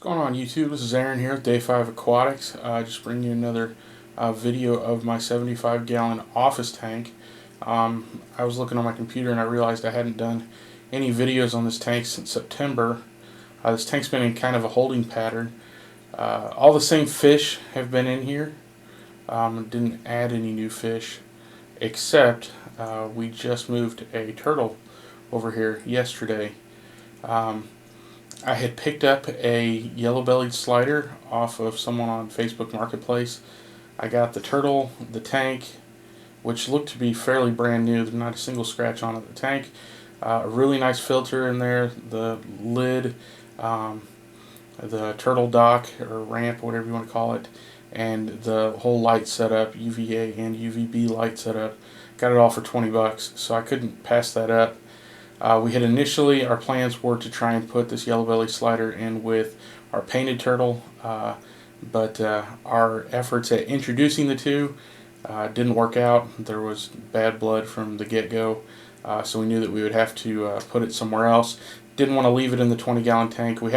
Going on YouTube? This is Aaron here with Day 5 Aquatics. Just bringing you another video of my 75-gallon office tank. I was looking on my computer and I realized I hadn't done any videos on this tank since September. This tank's been in kind of a holding pattern. All the same fish have been in here. Didn't add any new fish, except we just moved a turtle over here yesterday. I had picked up a yellow-bellied slider off of someone on Facebook Marketplace. I got the turtle, the tank, which looked to be fairly brand new. There's not a single scratch on it. The tank, a really nice filter in there, the lid, the turtle dock or ramp, whatever you want to call it, and the whole light setup, UVA and UVB light setup. Got it all for 20 bucks, so I couldn't pass that up. We had initially, our plans were to try and put this yellow belly slider in with our painted turtle, but our efforts at introducing the two didn't work out. There was bad blood from the get-go, so we knew that we would have to put it somewhere else. Didn't want to leave it in the 20-gallon tank. We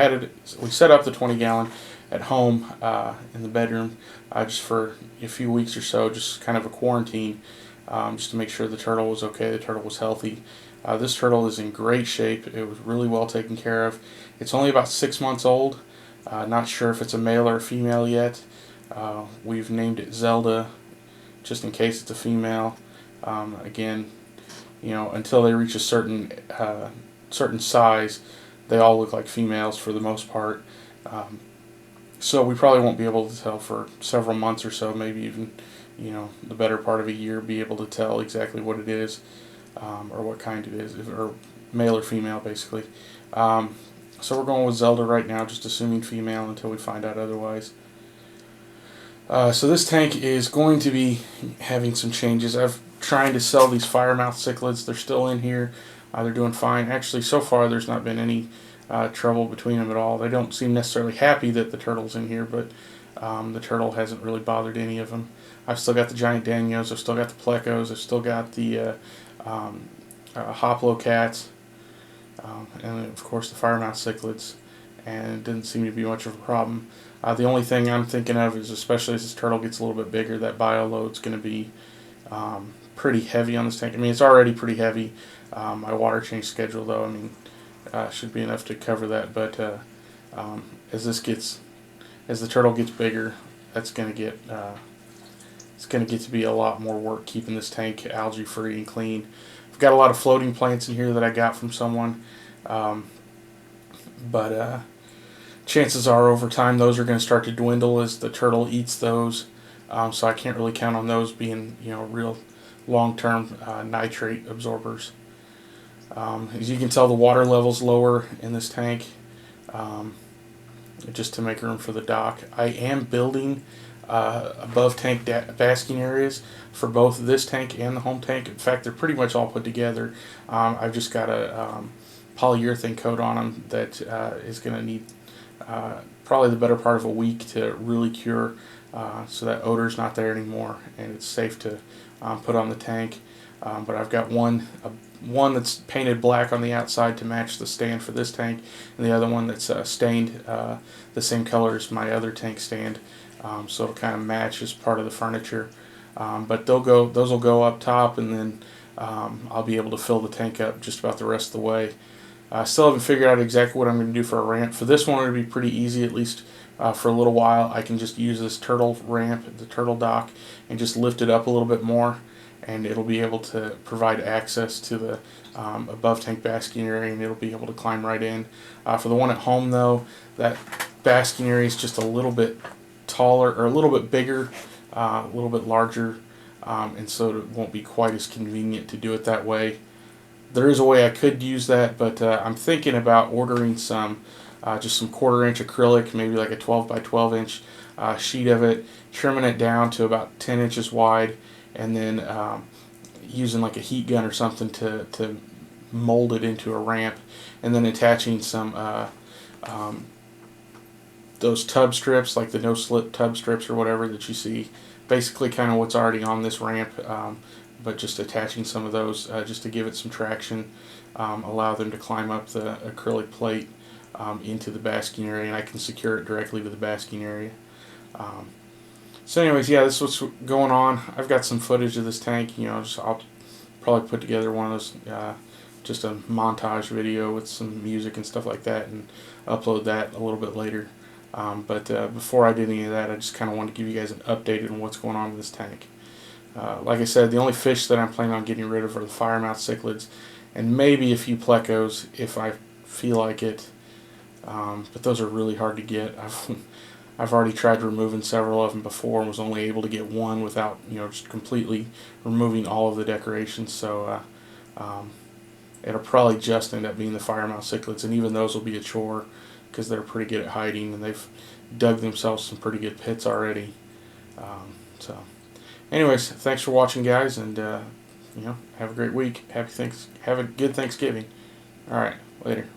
set up the 20-gallon at home in the bedroom just for a few weeks or so, just kind of a quarantine, just to make sure the turtle was okay, the turtle was healthy. This turtle is in great shape. It was really well taken care of. It's only about 6 months old. Not sure if it's a male or a female yet. We've named it Zelda just in case it's a female. Again, you know, until they reach a certain size, they all look like females for the most part. So we probably won't be able to tell for several months or so, maybe even, you know, the better part of a year, be able to tell exactly what it is. Or what kind it is, or male or female, basically. So we're going with Zelda right now, just assuming female until we find out otherwise. So this tank is going to be having some changes. I've trying to sell these firemouth cichlids. They're still in here. They're doing fine. Actually, so far there's not been any trouble between them at all. They don't seem necessarily happy that the turtle's in here, but the turtle hasn't really bothered any of them. I've still got the giant danios. I've still got the plecos. I've still got the hoplo cats, and of course the firemouth cichlids, and it didn't seem to be much of a problem. The only thing I'm thinking of is, especially as this turtle gets a little bit bigger, that bio load's going to be pretty heavy on this tank. I mean, it's already pretty heavy. My water change schedule, though, I mean, should be enough to cover that. But as the turtle gets bigger, that's going to get it's going to get to be a lot more work keeping this tank algae free and clean. I've got a lot of floating plants in here that I got from someone, but chances are over time those are going to start to dwindle as the turtle eats those, so I can't really count on those being, you know, real long-term nitrate absorbers. As you can tell, the water level's lower in this tank, just to make room for the dock. I am building above tank basking areas for both this tank and the home tank. In fact, they're pretty much all put together. I've just got a polyurethane coat on them that is going to need probably the better part of a week to really cure, so that odor's not there anymore and it's safe to put on the tank. But I've got one that's painted black on the outside to match the stand for this tank, and the other one that's stained the same color as my other tank stand, so it'll kind of match as part of the furniture. But those will go up top, and then I'll be able to fill the tank up just about the rest of the way. I still haven't figured out exactly what I'm going to do for a ramp. For this one, it'll be pretty easy, at least for a little while. I can just use this turtle ramp, the turtle dock, and just lift it up a little bit more, and it'll be able to provide access to the above tank basking area, and it'll be able to climb right in. For the one at home, though, that basking area is just a little bit taller, or a little bit bigger, a little bit larger, and so it won't be quite as convenient to do it that way. There is a way I could use that, but I'm thinking about ordering some, just some 1/4-inch acrylic, maybe like a 12 by 12 inch sheet of it, trimming it down to about 10 inches wide, and then using like a heat gun or something to mold it into a ramp, and then attaching some those tub strips, like the no-slip tub strips or whatever that you see, basically kind of what's already on this ramp, but just attaching some of those just to give it some traction, allow them to climb up the acrylic plate into the basking area, and I can secure it directly to the basking area. Um, so anyways, yeah, this is what's going on. I've got some footage of this tank. I'll probably put together one of those, just a montage video with some music and stuff like that, and upload that a little bit later. But before I did any of that, I just kind of wanted to give you guys an update on what's going on with this tank. Like I said, the only fish that I'm planning on getting rid of are the firemouth cichlids, and maybe a few plecos if I feel like it. But those are really hard to get. I've already tried removing several of them before and was only able to get one without just completely removing all of the decorations. So it'll probably just end up being the firemouth cichlids, and even those will be a chore because they're pretty good at hiding and they've dug themselves some pretty good pits already. So anyways, thanks for watching, guys, and have a great week. Have a good Thanksgiving. All right, later.